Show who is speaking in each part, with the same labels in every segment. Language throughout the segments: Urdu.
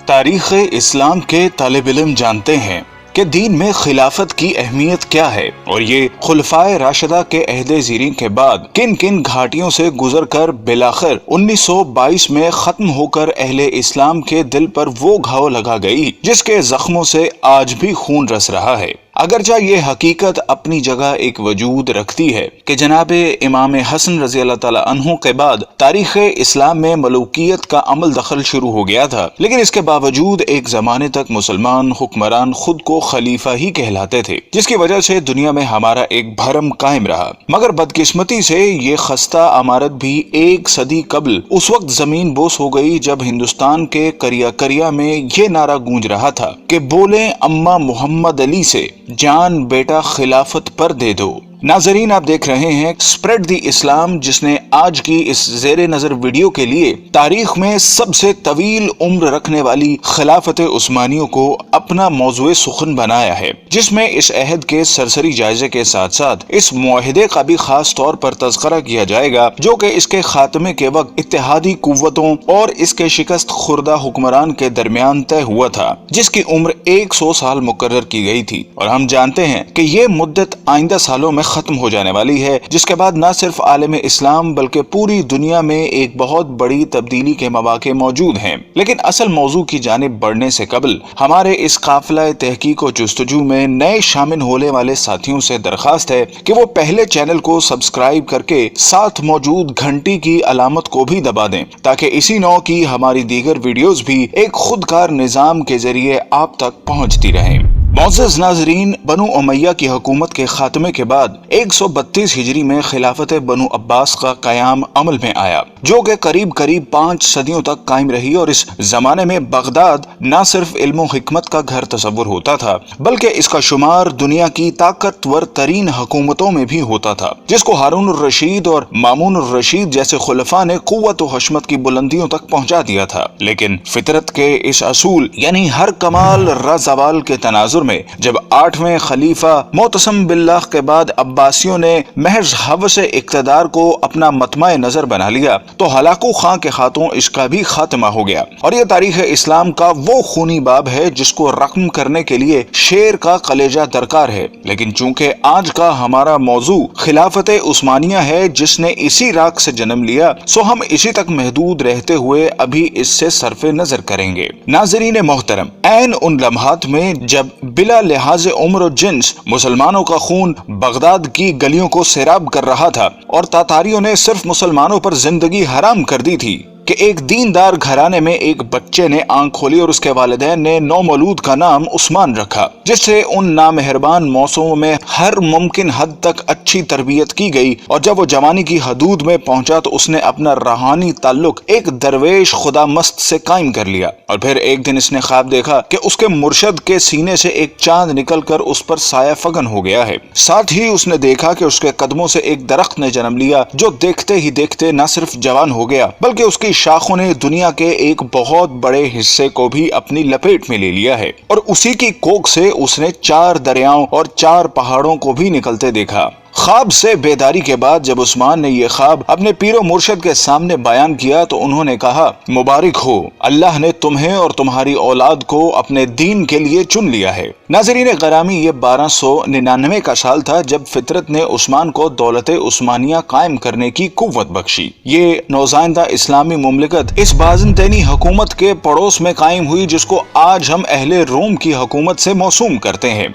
Speaker 1: تاریخ اسلام کے طالب علم جانتے ہیں کہ دین میں خلافت کی اہمیت کیا ہے اور یہ خلفائے راشدہ کے عہد زیریں کے بعد کن کن گھاٹیوں سے گزر کر بالآخر 1922 میں ختم ہو کر اہل اسلام کے دل پر وہ گھاؤ لگا گئی جس کے زخموں سے آج بھی خون رس رہا ہے۔ اگرچہ یہ حقیقت اپنی جگہ ایک وجود رکھتی ہے کہ جناب امام حسن رضی اللہ تعالی عنہ کے بعد تاریخ اسلام میں ملوکیت کا عمل دخل شروع ہو گیا تھا، لیکن اس کے باوجود ایک زمانے تک مسلمان حکمران خود کو خلیفہ ہی کہلاتے تھے، جس کی وجہ سے دنیا میں ہمارا ایک بھرم قائم رہا۔ مگر بدقسمتی سے یہ خستہ عمارت بھی ایک صدی قبل اس وقت زمین بوس ہو گئی جب ہندوستان کے کریا کریا میں یہ نعرہ گونج رہا تھا کہ بولیں اماں محمد علی سے، جان بیٹا خلافت پر دے دو۔ ناظرین، آپ دیکھ رہے ہیں اسپریڈ دی اسلام، جس نے آج کی اس زیر نظر ویڈیو کے لیے تاریخ میں سب سے طویل عمر رکھنے والی خلافت عثمانیوں کو اپنا موضوع سخن بنایا ہے، جس میں اس عہد کے سرسری جائزے کے ساتھ ساتھ اس معاہدے کا بھی خاص طور پر تذکرہ کیا جائے گا جو کہ اس کے خاتمے کے وقت اتحادی قوتوں اور اس کے شکست خوردہ حکمران کے درمیان طے ہوا تھا، جس کی عمر 100 سال مقرر کی گئی تھی، اور ہم جانتے ہیں کہ یہ مدت آئندہ سالوں میں ختم ہو جانے والی ہے، جس کے بعد نہ صرف عالم اسلام بلکہ پوری دنیا میں ایک بہت بڑی تبدیلی کے مواقع موجود ہیں۔ لیکن اصل موضوع کی جانب بڑھنے سے قبل ہمارے اس قافلہ تحقیق و جستجو میں نئے شامل ہونے والے ساتھیوں سے درخواست ہے کہ وہ پہلے چینل کو سبسکرائب کر کے ساتھ موجود گھنٹی کی علامت کو بھی دبا دیں تاکہ اسی نوع کی ہماری دیگر ویڈیوز بھی ایک خودکار نظام کے ذریعے آپ تک پہنچتی رہیں۔ معزز ناظرین، بنو امیہ کی حکومت کے خاتمے کے بعد 132 ہجری میں خلافت بنو عباس کا قیام عمل میں آیا، جو کہ قریب 5 صدیوں تک قائم رہی، اور اس زمانے میں بغداد نہ صرف علم و حکمت کا گھر تصور ہوتا تھا بلکہ اس کا شمار دنیا کی طاقتور ترین حکومتوں میں بھی ہوتا تھا، جس کو ہارون الرشید اور مامون الرشید جیسے خلفاء نے قوت و حشمت کی بلندیوں تک پہنچا دیا تھا۔ لیکن فطرت کے اس اصول یعنی ہر کمال زوال کے تناظر میں جب 8ویں خلیفہ معتصم باللہ کے بعد عباسیوں نے محض ہوس اقتدار کو اپنا مطمع نظر بنا لیا تو ہلاکو خاں کے ہاتھوں اس کا بھی خاتمہ ہو گیا، اور یہ تاریخ اسلام کا وہ خونی باب ہے جس کو رقم کرنے کے لیے شیر کا کلیجہ درکار ہے۔ لیکن چونکہ آج کا ہمارا موضوع خلافت عثمانیہ ہے جس نے اسی راگ سے جنم لیا، سو ہم اسی تک محدود رہتے ہوئے ابھی اس سے صرف نظر کریں گے۔ ناظرین محترم، عین ان لمحات میں جب بلا لحاظ عمر و جنس مسلمانوں کا خون بغداد کی گلیوں کو سیراب کر رہا تھا اور تاتاریوں نے صرف مسلمانوں پر زندگی حرام کر دی تھی کہ ایک دیندار گھرانے میں ایک بچے نے آنکھ کھولی اور اس کے والدین نے نومولود کا نام عثمان رکھا، جس سے ان نامہربان موسموں میں ہر ممکن حد تک اچھی تربیت کی گئی، اور جب وہ جوانی کی حدود میں پہنچا تو اس نے اپنا روحانی تعلق ایک درویش خدا مست سے قائم کر لیا، اور پھر ایک دن اس نے خواب دیکھا کہ اس کے مرشد کے سینے سے ایک چاند نکل کر اس پر سایہ فگن ہو گیا ہے۔ ساتھ ہی اس نے دیکھا کہ اس کے قدموں سے ایک درخت نے جنم لیا جو دیکھتے ہی دیکھتے نہ صرف جوان ہو گیا بلکہ اس کی شاخوں نے دنیا کے ایک بہت بڑے حصے کو بھی اپنی لپیٹ میں لے لیا ہے، اور اسی کی کوکھ سے اس نے 4 دریاؤں اور 4 پہاڑوں کو بھی نکلتے دیکھا۔ خواب سے بیداری کے بعد جب عثمان نے یہ خواب اپنے پیر و مرشد کے سامنے بیان کیا تو انہوں نے کہا، مبارک ہو، اللہ نے تمہیں اور تمہاری اولاد کو اپنے دین کے لیے چن لیا ہے۔ ناظرین گرامی، یہ 1299 کا سال تھا جب فطرت نے عثمان کو دولت عثمانیہ قائم کرنے کی قوت بخشی۔ یہ نوزائندہ اسلامی مملکت اس بازنطینی حکومت کے پڑوس میں قائم ہوئی جس کو آج ہم اہل روم کی حکومت سے موسوم کرتے ہیں۔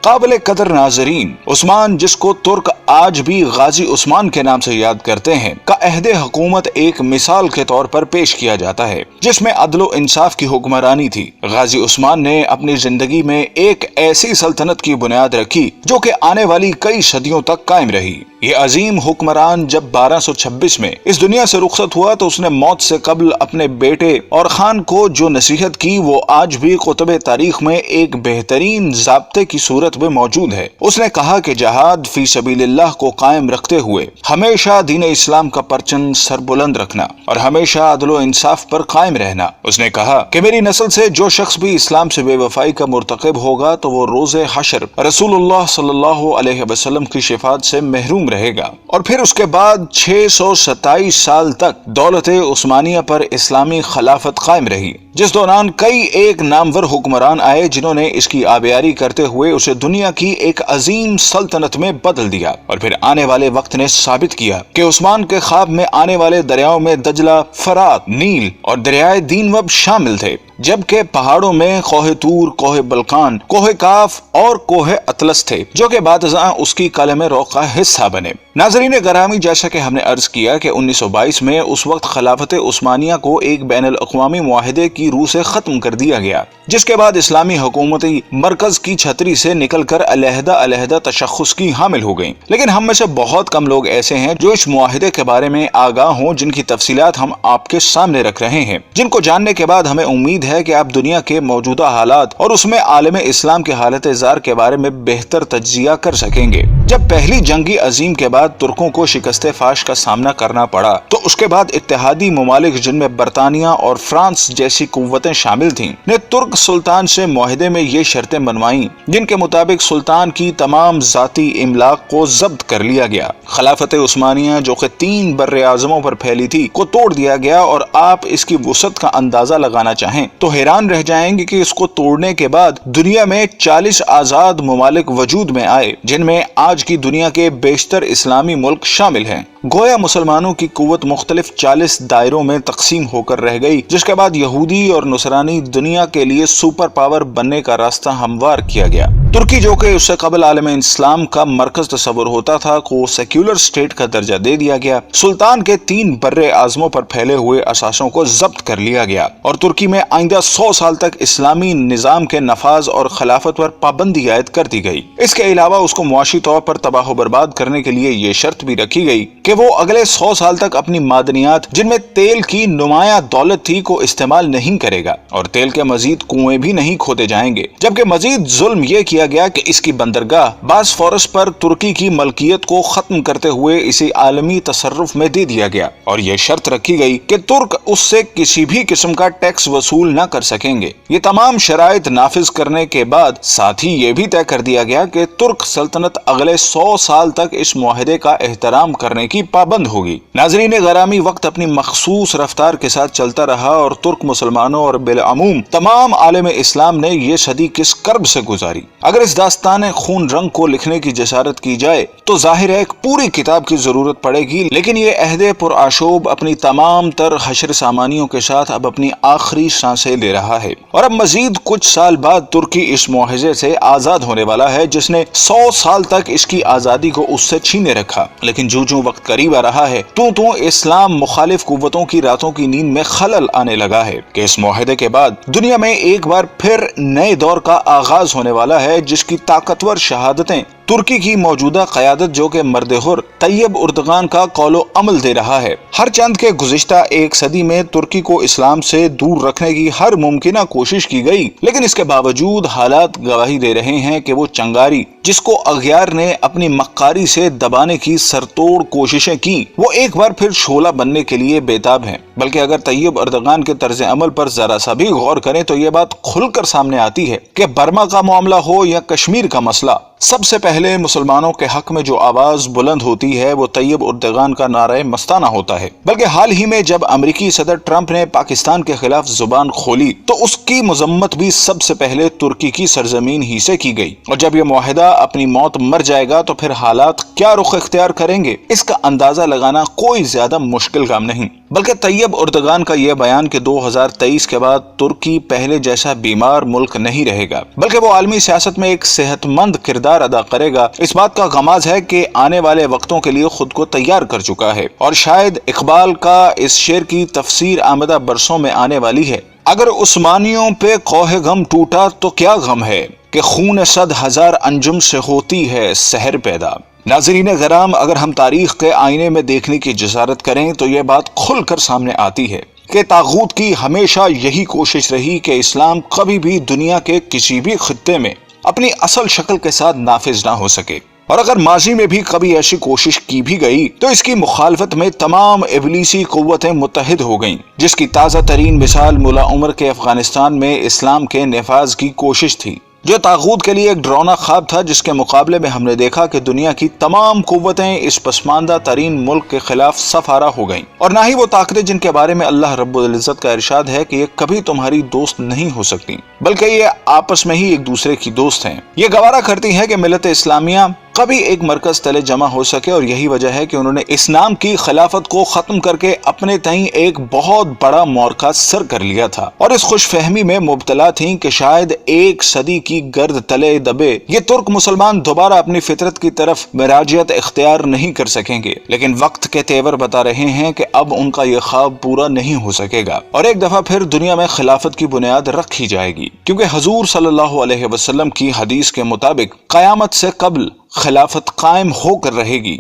Speaker 1: قابل قدر ناظرین، عثمان، جس کو ترک آج بھی غازی عثمان کے نام سے یاد کرتے ہیں، کا عہد حکومت ایک مثال کے طور پر پیش کیا جاتا ہے جس میں عدل و انصاف کی حکمرانی تھی۔ غازی عثمان نے اپنی زندگی میں ایک ایسی سلطنت کی بنیاد رکھی جو کہ آنے والی کئی صدیوں تک قائم رہی۔ یہ عظیم حکمران جب 1226 میں اس دنیا سے رخصت ہوا تو اس نے موت سے قبل اپنے بیٹے اور خان کو جو نصیحت کی وہ آج بھی کتب تاریخ میں ایک بہترین ضابطے کی صورت میں موجود ہے۔ اس نے کہا کہ جہاد فی سبیل اللہ کو قائم رکھتے ہوئے ہمیشہ دین اسلام کا پرچم سر بلند رکھنا اور ہمیشہ عدل و انصاف پر قائم رہنا۔ اس نے کہا کہ میری نسل سے جو شخص بھی اسلام سے بے وفائی کا مرتکب ہوگا تو وہ روز حشر رسول اللہ صلی اللہ علیہ وسلم کی شفاعت سے محروم رہے گا۔ اور پھر اس کے بعد 627 سال تک دولت عثمانیہ پر اسلامی خلافت قائم رہی، جس دوران کئی ایک نامور حکمران آئے جنہوں نے اس کی آبیاری کرتے ہوئے اسے دنیا کی ایک عظیم سلطنت میں بدل دیا۔ اور پھر آنے والے وقت نے ثابت کیا کہ عثمان کے خواب میں آنے والے دریاؤں میں دجلہ، فرات، نیل اور دریائے دینوب شامل تھے، جبکہ پہاڑوں میں کوہ طور، کوہ بلقان، کوہ کاف اور کوہ اطلس تھے جو کہ بعد ازاں اس کی قلم روح کا حصہ بنے۔ ناظرین گرامی، جیسا کہ ہم نے عرض کیا کہ 1922 میں اس وقت خلافت عثمانیہ کو ایک بین الاقوامی معاہدے کی روح سے ختم کر دیا گیا، جس کے بعد اسلامی حکومتی مرکز کی چھتری سے نکل کر علیحدہ علیحدہ تشخص کی حامل ہو گئیں۔ لیکن ہم میں سے بہت کم لوگ ایسے ہیں جو اس معاہدے کے بارے میں آگاہ ہوں، جن کی تفصیلات ہم آپ کے سامنے رکھ رہے ہیں، جن کو جاننے کے بعد ہمیں امید ہے کہ آپ دنیا کے موجودہ حالات اور اس میں عالم اسلام کے حالت زار کے بارے میں بہتر تجزیہ کر سکیں گے۔ جب پہلی جنگ عظیم کے بعد ترکوں کو شکست فاش کا سامنا کرنا پڑا تو اس کے بعد اتحادی ممالک جن میں برطانیہ اور فرانس جیسی قوتیں شامل تھیں نے ترک سلطان سے معاہدے میں یہ شرطیں بنوائیں جن کے مطابق سلطان کی تمام ذاتی املاک کو ضبط کر لیا گیا، خلافت عثمانیہ جو کہ 3 بر اعظموں پر پھیلی تھی کو توڑ دیا گیا، اور آپ اس کی وسعت کا اندازہ لگانا چاہیں تو حیران رہ جائیں گے کہ اس کو توڑنے کے بعد دنیا میں 40 آزاد ممالک وجود میں آئے، جن میں آج کی دنیا کے بیشتر اسلامی ملک شامل ہیں۔ گویا مسلمانوں کی قوت مختلف 40 دائروں میں تقسیم ہو کر رہ گئی، جس کے بعد یہودی اور نصرانی دنیا کے لیے سپر پاور بننے کا راستہ ہموار کیا گیا۔ ترکی جو کہ اس سے قبل عالم اسلام کا مرکز تصور ہوتا تھا کو سیکولر اسٹیٹ کا درجہ دے دیا گیا، سلطان کے 3 بر اعظموں پر پھیلے ہوئے اثاثوں کو ضبط کر لیا گیا، اور ترکی میں آئندہ 100 سال تک اسلامی نظام کے نفاذ اور خلافت پر پابندی عائد کر دی گئی۔ اس کے علاوہ اس کو معاشی طور پر تباہ و برباد کرنے کے لیے یہ شرط بھی رکھی گئی کہ وہ اگلے 100 سال تک اپنی معدنیات جن میں تیل کی نمایاں دولت تھی کو استعمال نہیں کرے گا، اور تیل کے مزید کنویں بھی نہیں کھودے جائیں گے۔ جبکہ مزید ظلم یہ کیا گیا کہ اس کی بندرگاہ باسفورس پر ترکی کی ملکیت کو ختم کرتے ہوئے اسے عالمی تصرف میں دے دیا گیا، اور یہ شرط رکھی گئی کہ ترک اس سے کسی بھی قسم کا ٹیکس وصول نہ کر سکیں گے۔ یہ تمام شرائط نافذ کرنے کے بعد ساتھ ہی یہ بھی طے کر دیا گیا کہ ترک سلطنت اگلے 100 سال تک اس معاہدے کا احترام کرنے کی پابند ہوگی۔ ناظرین گرامی، وقت اپنی مخصوص رفتار کے ساتھ چلتا رہا اور ترک مسلمانوں اور بالعموم تمام عالم اسلام نے یہ صدی کس کرب سے گزاری۔ اگر اس داستان خون رنگ کو لکھنے کی جسارت کی جائے تو ظاہر ہے ایک پوری کتاب کی ضرورت پڑے گی، لیکن یہ عہد پرآشوب اپنی تمام تر حشر سامانیوں کے ساتھ اب اپنی آخری سانسیں لے رہا ہے، اور اب مزید کچھ سال بعد ترکی اس معاہدے سے آزاد ہونے والا ہے جس نے 100 سال تک اس کی آزادی کو اس سے چھینے رکھا۔ لیکن جو وقت قریب آ رہا ہے تو اسلام مخالف قوتوں کی راتوں کی نیند میں خلل آنے لگا ہے کہ اس معاہدے کے بعد دنیا میں ایک بار پھر نئے دور کا آغاز ہونے والا ہے، جس کی طاقتور شہادتیں ترکی کی موجودہ قیادت جو کہ مرد حر طیب اردغان کا قول و عمل دے رہا ہے۔ ہر چند کے گزشتہ ایک صدی میں ترکی کو اسلام سے دور رکھنے کی ہر ممکنہ کوشش کی گئی، لیکن اس کے باوجود حالات گواہی دے رہے ہیں کہ وہ چنگاری جس کو اغیار نے اپنی مکاری سے دبانے کی سرتوڑ کوششیں کی، وہ ایک بار پھر شعلہ بننے کے لیے بےتاب ہیں۔ بلکہ اگر طیب اردغان کے طرز عمل پر ذرا سا بھی غور کریں تو یہ بات کھل کر سامنے آتی ہے کہ برما کا معاملہ ہو یا کشمیر کا مسئلہ، سب سے پہلے مسلمانوں کے حق میں جو آواز بلند ہوتی ہے وہ طیب اردغان کا نعرہ مستانہ ہوتا ہے۔ بلکہ حال ہی میں جب امریکی صدر ٹرمپ نے پاکستان کے خلاف زبان کھولی تو اس کی مذمت بھی سب سے پہلے ترکی کی سرزمین ہی سے کی گئی، اور جب یہ معاہدہ اپنی موت مر جائے گا تو پھر حالات کیا رخ اختیار کریں گے اس کا اندازہ لگانا کوئی زیادہ مشکل کام نہیں۔ بلکہ طیب اردغان کا یہ بیان کہ 2023 کے بعد ترکی پہلے جیسا بیمار ملک نہیں رہے گا بلکہ وہ عالمی سیاست میں ایک صحت مند کردار ادا کرے گا، اس بات کا غماز ہے کہ آنے والے وقتوں کے لیے خود کو تیار کر چکا ہے، اور شاید اقبال کا اس شعر کی تفسیر آمدہ برسوں میں آنے والی ہے: اگر عثمانیوں پہ کوہ غم ٹوٹا تو کیا غم ہے کہ خون 100,000 انجم سے ہوتی ہے سحر پیدا۔ ناظرین کرام، اگر ہم تاریخ کے آئینے میں دیکھنے کی جسارت کریں تو یہ بات کھل کر سامنے آتی ہے کہ طاغوت کی ہمیشہ یہی کوشش رہی کہ اسلام کبھی بھی دنیا کے کسی بھی خطے میں اپنی اصل شکل کے ساتھ نافذ نہ ہو سکے، اور اگر ماضی میں بھی کبھی ایسی کوشش کی بھی گئی تو اس کی مخالفت میں تمام ابلیسی قوتیں متحد ہو گئیں، جس کی تازہ ترین مثال ملا عمر کے افغانستان میں اسلام کے نفاذ کی کوشش تھی، جو طاغوت کے لیے ایک ڈراؤنا خواب تھا، جس کے مقابلے میں ہم نے دیکھا کہ دنیا کی تمام قوتیں اس پسماندہ ترین ملک کے خلاف صف آرا ہو گئیں، اور نہ ہی وہ طاقتیں جن کے بارے میں اللہ رب العزت کا ارشاد ہے کہ یہ کبھی تمہاری دوست نہیں ہو سکتی، بلکہ یہ آپس میں ہی ایک دوسرے کی دوست ہیں، یہ گوارا کرتی ہے کہ ملت اسلامیہ کبھی ایک مرکز تلے جمع ہو سکے، اور یہی وجہ ہے کہ انہوں نے اس نام کی خلافت کو ختم کر کے اپنے تئیں ایک بہت بڑا معرکہ سر کر لیا تھا، اور اس خوش فہمی میں مبتلا تھیں کہ شاید ایک صدی کی گرد تلے دبے یہ ترک مسلمان دوبارہ اپنی فطرت کی طرف مراجعت اختیار نہیں کر سکیں گے، لیکن وقت کے تیور بتا رہے ہیں کہ اب ان کا یہ خواب پورا نہیں ہو سکے گا، اور ایک دفعہ پھر دنیا میں خلافت کی بنیاد رکھی جائے گی، کیونکہ حضور صلی اللہ علیہ وسلم کی حدیث کے مطابق قیامت سے قبل خلافت قائم ہو کر رہے گی۔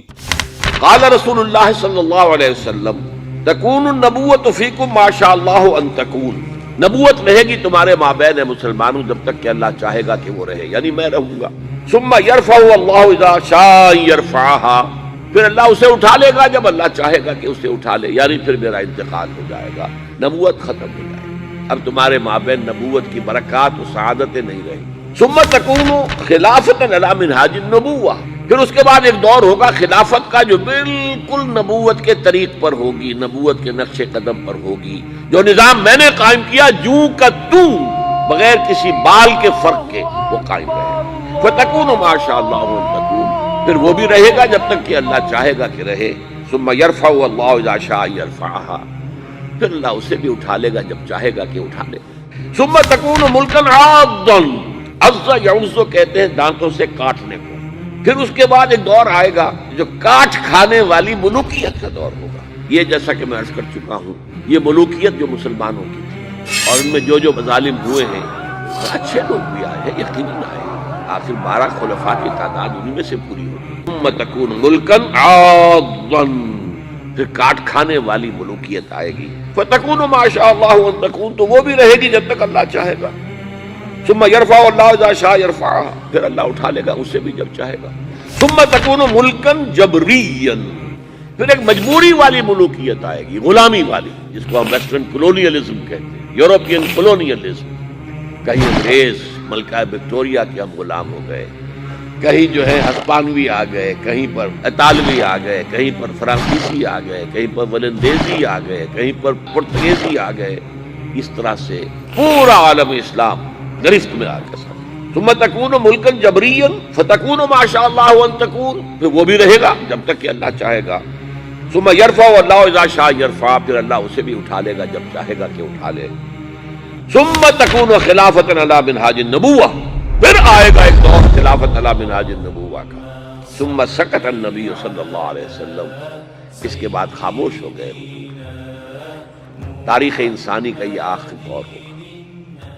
Speaker 2: قال رسول اللہ صلی اللہ علیہ وسلم تکون النبوۃ فیکم ما شاء اللہ ان تکون، نبوت رہے گی تمہارے مابین مسلمانوں جب تک کہ اللہ چاہے گا کہ وہ رہے، یعنی میں رہوں گا۔ ثم یرفع اللہ اذا شاء یرفعها، پھر اللہ اسے اٹھا لے گا جب اللہ چاہے گا کہ اسے اٹھا لے، یعنی پھر میرا انتقال ہو جائے گا، نبوت ختم ہو جائے گی، اب تمہارے مابین نبوت کی برکات و سعادتیں نہیں رہیں گی۔ ثم تکون خلافت علی منہاج النبوہ، پھر اس کے بعد ایک دور ہوگا خلافت کا جو بالکل نبوت کے طریق پر ہوگی، نبوت کے نقش قدم پر ہوگی، جو نظام میں نے قائم کیا جوں کا توں، بغیر کسی بال کے فرق کے وہ قائم رہے۔ فتکون ما شاء اللہ ان تکون، پھر وہ بھی رہے گا جب تک کہ اللہ چاہے گا کہ رہے۔ ثم یرفع اللہ اذا شاء یرفعها، پھر اللہ اسے بھی اٹھا لے گا جب چاہے گا کہ اٹھا لے۔ ثم تکون ملکا عاضا، عض یعض کہتے ہیں دانتوں سے کاٹنے کو۔ پھر اس کے بعد ایک دور آئے گا جو کاٹ کھانے والی ملوکیت کا دور ہوگا۔ یہ جیسا کہ میں عرض کر چکا ہوں، یہ ملوکیت جو مسلمانوں کی تھی، اور ان میں جو مظالم ہوئے ہیں، اچھے لوگ بھی آئے ہیں، یقیناً آئے ہیں، آخر 12 خلفاء کی تعداد انہی میں سے پوری ہوگی۔ ثم تکون ملکا عاضا، پھر کاٹ کھانے والی ملوکیت آئے گی۔ فتکون ما شاء اللہ ان تکون، تو وہ بھی رہے گی جب تک اللہ چاہے گا۔ ثم یرفع اللہ اذا شاء یرفعها، پھر اللہ اٹھا لے گا اسے بھی جب چاہے گا۔ ثم تکون ملکا جبریا، پھر ایک مجبوری والی ملوکیت آئے گی، غلامی والی، جس کو ہم ویسٹرن کولونیلزم کہتے ہیں، یورپین کولونیلزم۔ کہیں انگریز ملکہ وکٹوریہ کے ہم غلام ہو گئے، کہیں جو ہے ہسپانوی آ گئے، کہیں پر اطالوی آ گئے، کہیں پر فرانسیسی آ گئے، کہیں پر ولندیزی آ گئے، کہیں پر پرتگیزی آ گئے، اس طرح سے پورا عالم اسلام گرفت میں آ کے ساتھ۔ ثم تکون ملکا جبریا فتکون ما شاء اللہ ان تکون، پھر وہ بھی رہے گا جب تک کہ اللہ چاہے گا۔ ثم یرفع اللہ اذا شاء یرفع، پھر اللہ اسے بھی اٹھا لے گا جب چاہے گا کہ اٹھا لے۔ ثم تکون خلافت علی منہاج النبوہ، پھر آئے گا ایک دور خلافت علی منہاج النبوہ کا۔ ثم سکت النبی صلی اللہ علیہ وسلم، اس کے بعد خاموش ہو گئے حضور۔ تاریخ انسانی کا یہ آخری دور ہوگا۔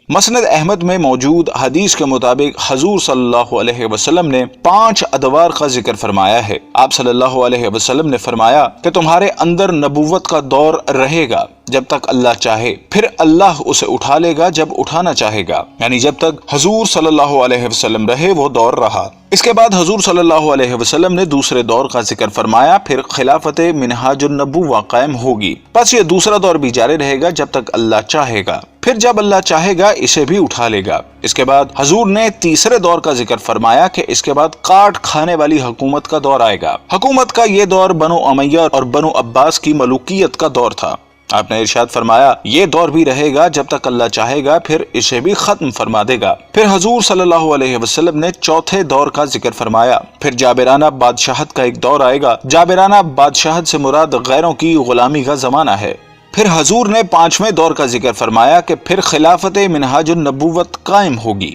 Speaker 1: مسند احمد میں موجود حدیث کے مطابق حضور صلی اللہ علیہ وسلم نے 5 ادوار کا ذکر فرمایا ہے۔ آپ صلی اللہ علیہ وسلم نے فرمایا کہ تمہارے اندر نبوت کا دور رہے گا جب تک اللہ چاہے، پھر اللہ اسے اٹھا لے گا جب اٹھانا چاہے گا، یعنی جب تک حضور صلی اللہ علیہ وسلم رہے وہ دور رہا۔ اس کے بعد حضور صلی اللہ علیہ وسلم نے دوسرے دور کا ذکر فرمایا، پھر خلافت منہاج النبوہ قائم ہوگی، پس یہ دوسرا دور بھی جاری رہے گا جب تک اللہ چاہے گا، پھر جب اللہ چاہے گا اسے بھی اٹھا لے گا۔ اس کے بعد حضور نے تیسرے دور کا ذکر فرمایا کہ اس کے بعد کاٹ کھانے والی حکومت کا دور آئے گا۔ حکومت کا یہ دور بنو امیہ اور بنو عباس کی ملوکیت کا دور تھا۔ آپ نے ارشاد فرمایا یہ دور بھی رہے گا جب تک اللہ چاہے گا، پھر اسے بھی ختم فرما دے گا۔ پھر حضور صلی اللہ علیہ وسلم نے چوتھے دور کا ذکر فرمایا، پھر جابرانہ بادشاہت کا ایک دور آئے گا۔ جابرانہ بادشاہت سے مراد غیروں کی غلامی کا زمانہ ہے۔ پھر حضور نے 5ویں دور کا ذکر فرمایا کہ پھر خلافت منہاج النبوت قائم ہوگی۔